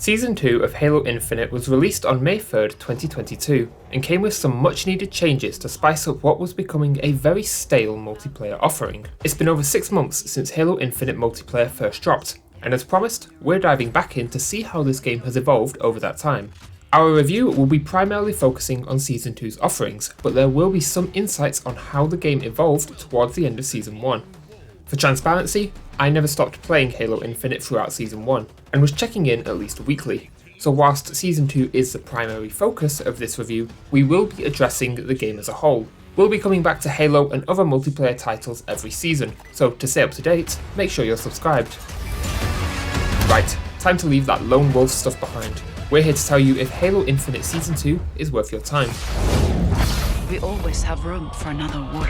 Season 2 of Halo Infinite was released on May 3rd, 2022, and came with some much needed changes to spice up what was becoming a very stale multiplayer offering. It's been over 6 months since Halo Infinite multiplayer first dropped, and as promised, we're diving back in to see how this game has evolved over that time. Our review will be primarily focusing on Season 2's offerings, but there will be some insights on how the game evolved towards the end of Season 1. For transparency, I never stopped playing Halo Infinite throughout Season 1, and was checking in at least weekly, so whilst Season 2 is the primary focus of this review, we will be addressing the game as a whole. We'll be coming back to Halo and other multiplayer titles every season, so to stay up to date, make sure you're subscribed. Right, time to leave that lone wolf stuff behind. We're here to tell you if Halo Infinite Season 2 is worth your time. We always have room for another wolf.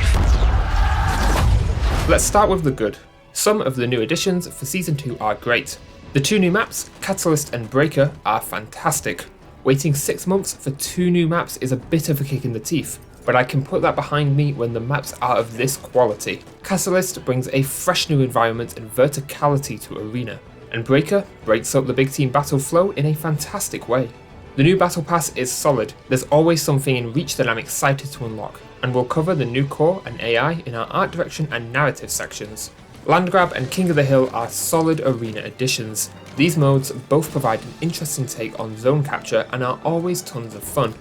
Let's start with the good. Some of the new additions for Season 2 are great. The 2 new maps, Catalyst and Breaker, are fantastic. Waiting 6 months for 2 new maps is a bit of a kick in the teeth, but I can put that behind me when the maps are of this quality. Catalyst brings a fresh new environment and verticality to Arena, and Breaker breaks up the big team battle flow in a fantastic way. The new battle pass is solid. There's always something in Reach that I'm excited to unlock, and we'll cover the new core and AI in our art direction and narrative sections. Landgrab and King of the Hill are solid Arena additions. These modes both provide an interesting take on zone capture and are always tons of fun.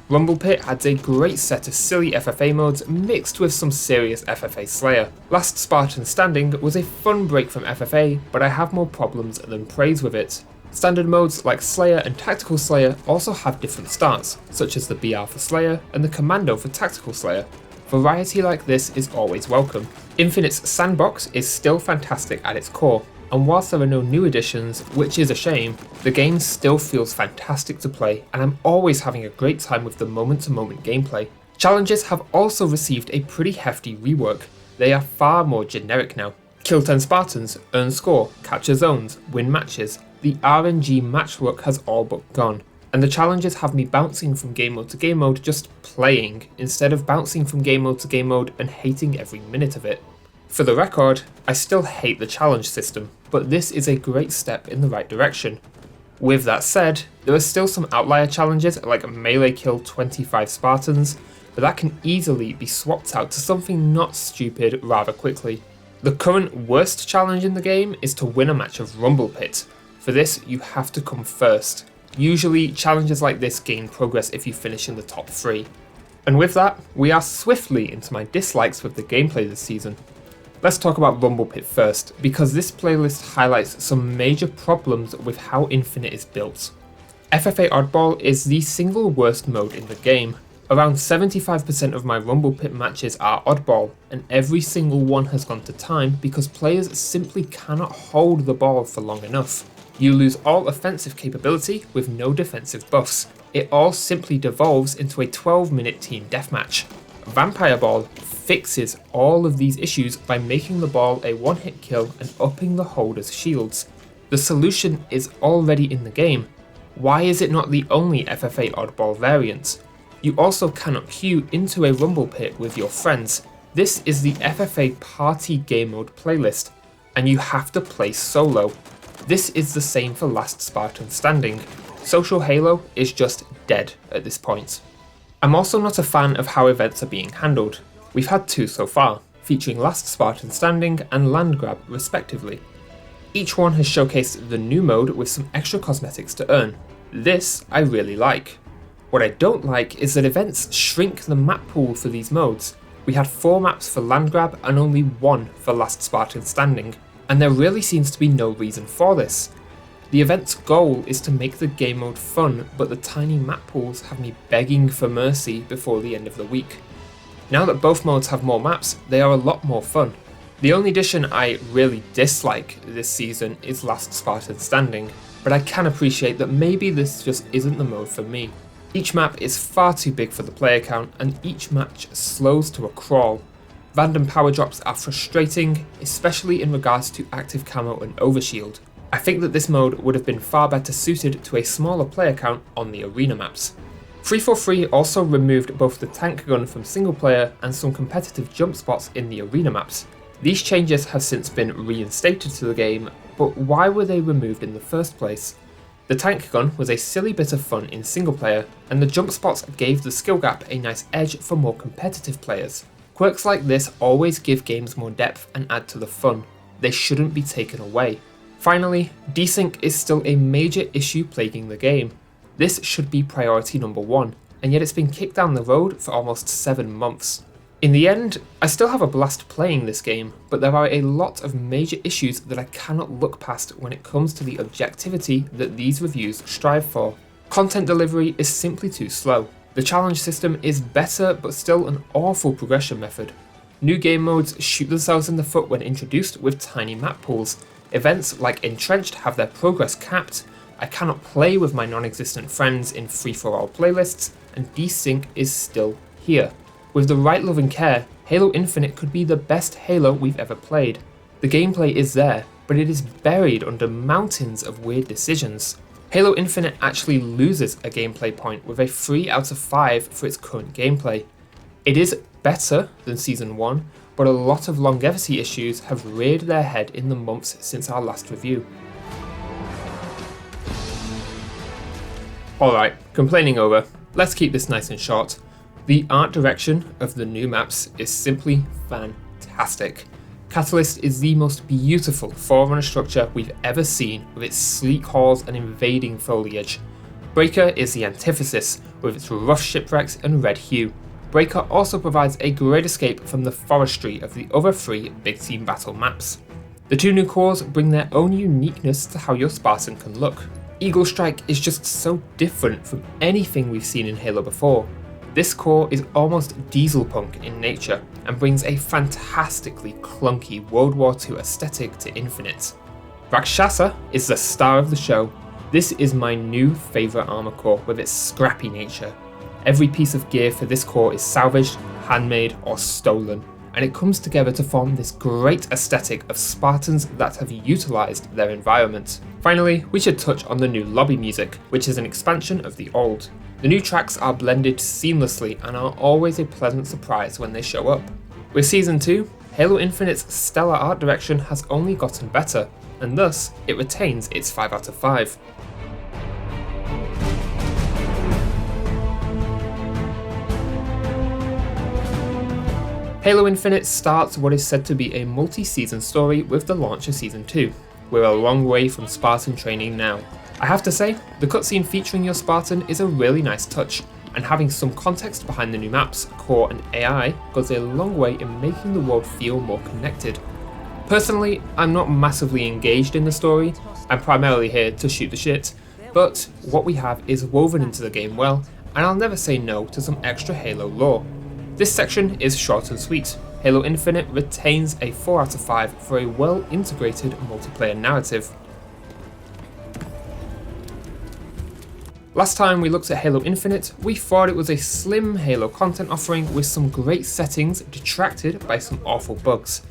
Rumble Pit adds a great set of silly FFA modes mixed with some serious FFA slayer. Last Spartan Standing was a fun break from FFA, but I have more problems than praise with it. Standard modes like Slayer and Tactical Slayer also have different starts, such as the BR for Slayer and the Commando for Tactical Slayer. Variety like this is always welcome. Infinite's sandbox is still fantastic at its core, and whilst there are no new additions, which is a shame, the game still feels fantastic to play, and I'm always having a great time with the moment-to-moment gameplay. Challenges have also received a pretty hefty rework. They are far more generic now. Kill 10 Spartans, earn score, capture zones, win matches. The RNG matchwork has all but gone, and the challenges have me bouncing from game mode to game mode just playing, instead of bouncing from game mode to game mode and hating every minute of it. For the record, I still hate the challenge system, but this is a great step in the right direction. With that said, there are still some outlier challenges like melee kill 25 Spartans, but that can easily be swapped out to something not stupid rather quickly. The current worst challenge in the game is to win a match of Rumble Pit. For this, you have to come first. Usually, challenges like this gain progress if you finish in the top 3. And with that, we are swiftly into my dislikes with the gameplay this season. Let's talk about Rumble Pit first, because this playlist highlights some major problems with how Infinite is built. FFA Oddball is the single worst mode in the game. Around 75% of my Rumble Pit matches are Oddball, and every single one has gone to time because players simply cannot hold the ball for long enough. You lose all offensive capability with no defensive buffs. It all simply devolves into a 12-minute team deathmatch. Vampire Ball fixes all of these issues by making the ball a one-hit kill and upping the holder's shields. The solution is already in the game. Why is it not the only FFA Oddball variant? You also cannot queue into a Rumble Pit with your friends. This is the FFA Party Game Mode playlist, and you have to play solo. This is the same for Last Spartan Standing. Social Halo is just dead at this point. I'm also not a fan of how events are being handled. We've had 2 so far, featuring Last Spartan Standing and Landgrab respectively. Each one has showcased the new mode with some extra cosmetics to earn. This I really like. What I don't like is that events shrink the map pool for these modes. We had 4 maps for Landgrab and only 1 for Last Spartan Standing, and there really seems to be no reason for this. The event's goal is to make the game mode fun, but the tiny map pools have me begging for mercy before the end of the week. Now that both modes have more maps, they are a lot more fun. The only addition I really dislike this season is Last Spartan Standing, but I can appreciate that maybe this just isn't the mode for me. Each map is far too big for the player count, and each match slows to a crawl. Random power drops are frustrating, especially in regards to active camo and overshield. I think that this mode would have been far better suited to a smaller player count on the arena maps. 343 also removed both the tank gun from single player and some competitive jump spots in the arena maps. These changes have since been reinstated to the game, but why were they removed in the first place? The tank gun was a silly bit of fun in single player, and the jump spots gave the skill gap a nice edge for more competitive players. Quirks like this always give games more depth and add to the fun. They shouldn't be taken away. Finally, desync is still a major issue plaguing the game. This should be priority number 1, and yet it's been kicked down the road for almost 7 months. In the end, I still have a blast playing this game, but there are a lot of major issues that I cannot look past when it comes to the objectivity that these reviews strive for. Content delivery is simply too slow. The challenge system is better, but still an awful progression method. New game modes shoot themselves in the foot when introduced with tiny map pools. Events like Entrenched have their progress capped. I cannot play with my non-existent friends in free-for-all playlists, and desync is still here. With the right love and care, Halo Infinite could be the best Halo we've ever played. The gameplay is there, but it is buried under mountains of weird decisions. Halo Infinite actually loses a gameplay point with a 3 out of 5 for its current gameplay. It is better than Season 1, but a lot of longevity issues have reared their head in the months since our last review. Alright, complaining over, let's keep this nice and short. The art direction of the new maps is simply fantastic. Catalyst is the most beautiful Forerunner structure we've ever seen, with its sleek halls and invading foliage. Breaker is the antithesis, with its rough shipwrecks and red hue. Breaker also provides a great escape from the forestry of the other 3 big team battle maps. The 2 new cores bring their own uniqueness to how your Spartan can look. Eagle Strike is just so different from anything we've seen in Halo before. This core is almost dieselpunk in nature and brings a fantastically clunky World War II aesthetic to Infinite. RAKSHASA is the star of the show. This is my new favourite armour core with its scrappy nature. Every piece of gear for this core is salvaged, handmade or stolen, and it comes together to form this great aesthetic of Spartans that have utilised their environment. Finally, we should touch on the new lobby music, which is an expansion of the old. The new tracks are blended seamlessly and are always a pleasant surprise when they show up. With Season 2, Halo Infinite's stellar art direction has only gotten better, and thus it retains its 5 out of 5. Halo Infinite starts what is said to be a multi-season story with the launch of Season 2. We're a long way from Spartan training now. I have to say, the cutscene featuring your Spartan is a really nice touch, and having some context behind the new maps, core and AI goes a long way in making the world feel more connected. Personally, I'm not massively engaged in the story, I'm primarily here to shoot the shit, but what we have is woven into the game well, and I'll never say no to some extra Halo lore. This section is short and sweet. Halo Infinite retains a 4 out of 5 for a well-integrated multiplayer narrative. Last time we looked at Halo Infinite, we thought it was a slim Halo content offering with some great settings detracted by some awful bugs.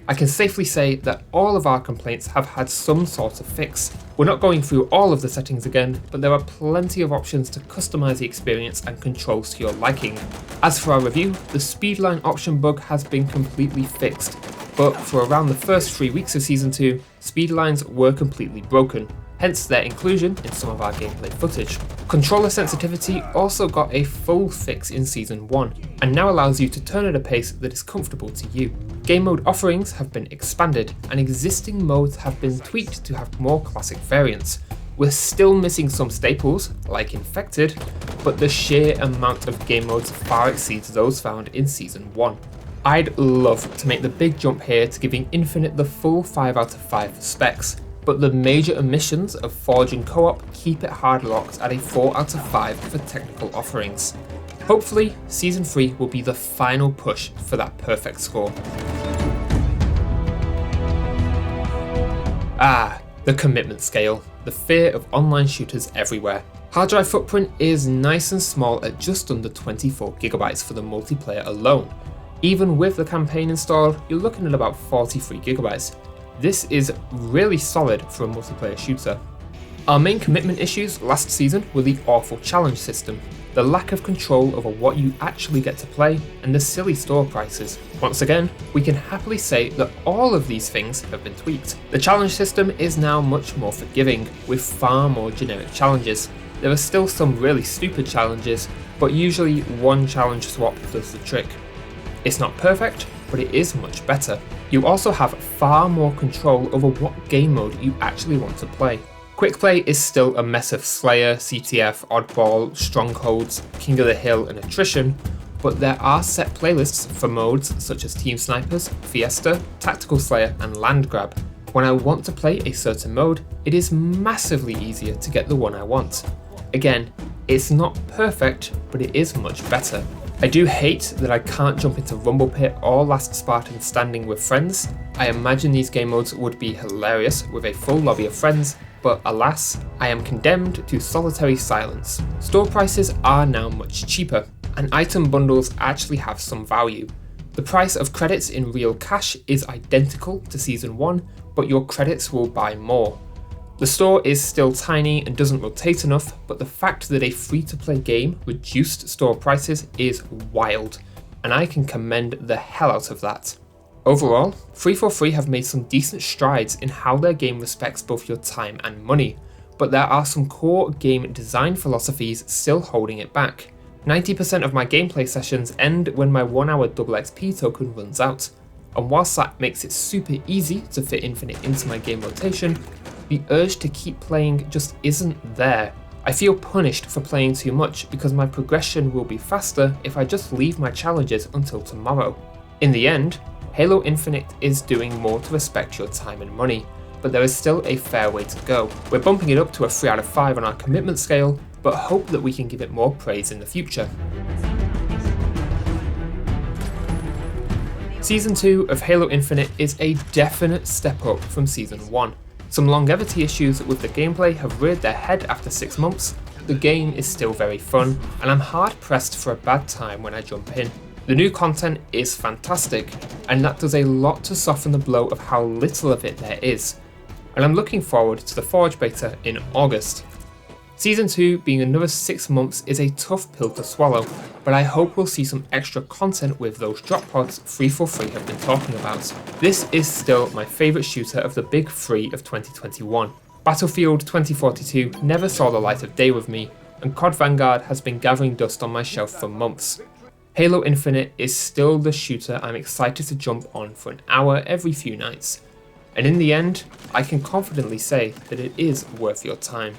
I can safely say that all of our complaints have had some sort of fix. We're not going through all of the settings again, but there are plenty of options to customize the experience and controls to your liking. As for our review, the speedline option bug has been completely fixed, but for around the first 3 weeks of Season 2, speedlines were completely broken, hence their inclusion in some of our gameplay footage. Controller sensitivity also got a full fix in Season 1, and now allows you to turn at a pace that is comfortable to you. Game mode offerings have been expanded, and existing modes have been tweaked to have more classic variants. We're still missing some staples, like Infected, but the sheer amount of game modes far exceeds those found in Season 1. I'd love to make the big jump here to giving Infinite the full 5 out of 5 for specs, but the major omissions of Forge and Co-op keep it hard locked at a 4 out of 5 for technical offerings. Hopefully, Season 3 will be the final push for that perfect score. The commitment scale, the fear of online shooters everywhere. Hard drive footprint is nice and small at just under 24GB for the multiplayer alone. Even with the campaign installed, you're looking at about 43GB. This is really solid for a multiplayer shooter. Our main commitment issues last season were the awful challenge system, the lack of control over what you actually get to play, and the silly store prices. Once again, we can happily say that all of these things have been tweaked. The challenge system is now much more forgiving, with far more generic challenges. There are still some really stupid challenges, but usually one challenge swap does the trick. It's not perfect, but it is much better. You also have far more control over what game mode you actually want to play. Quick play is still a mess of Slayer, CTF, Oddball, Strongholds, King of the Hill and Attrition, but there are set playlists for modes such as Team Snipers, Fiesta, Tactical Slayer and Land Grab. When I want to play a certain mode, it is massively easier to get the one I want. Again, it's not perfect, but it is much better. I do hate that I can't jump into Rumble Pit or Last Spartan Standing with friends. I imagine these game modes would be hilarious with a full lobby of friends, but alas, I am condemned to solitary silence. Store prices are now much cheaper, and item bundles actually have some value. The price of credits in real cash is identical to Season 1, but your credits will buy more. The store is still tiny and doesn't rotate enough, but the fact that a free-to-play game reduced store prices is wild, and I can commend the hell out of that. Overall, 343 have made some decent strides in how their game respects both your time and money, but there are some core game design philosophies still holding it back. 90% of my gameplay sessions end when my 1 hour double XP token runs out, and whilst that makes it super easy to fit Infinite into my game rotation, the urge to keep playing just isn't there. I feel punished for playing too much because my progression will be faster if I just leave my challenges until tomorrow. In the end, Halo Infinite is doing more to respect your time and money, but there is still a fair way to go. We're bumping it up to a 3 out of 5 on our commitment scale, but hope that we can give it more praise in the future. Season 2 of Halo Infinite is a definite step up from Season 1. Some longevity issues with the gameplay have reared their head after 6 months. The game is still very fun, and I'm hard pressed for a bad time when I jump in. The new content is fantastic, and that does a lot to soften the blow of how little of it there is, and I'm looking forward to the Forge beta in August. Season 2 being another 6 months is a tough pill to swallow, but I hope we'll see some extra content with those drop pods 343 have been talking about. This is still my favourite shooter of the big 3 of 2021. Battlefield 2042 never saw the light of day with me, and COD Vanguard has been gathering dust on my shelf for months. Halo Infinite is still the shooter I'm excited to jump on for an hour every few nights, and in the end, I can confidently say that it is worth your time.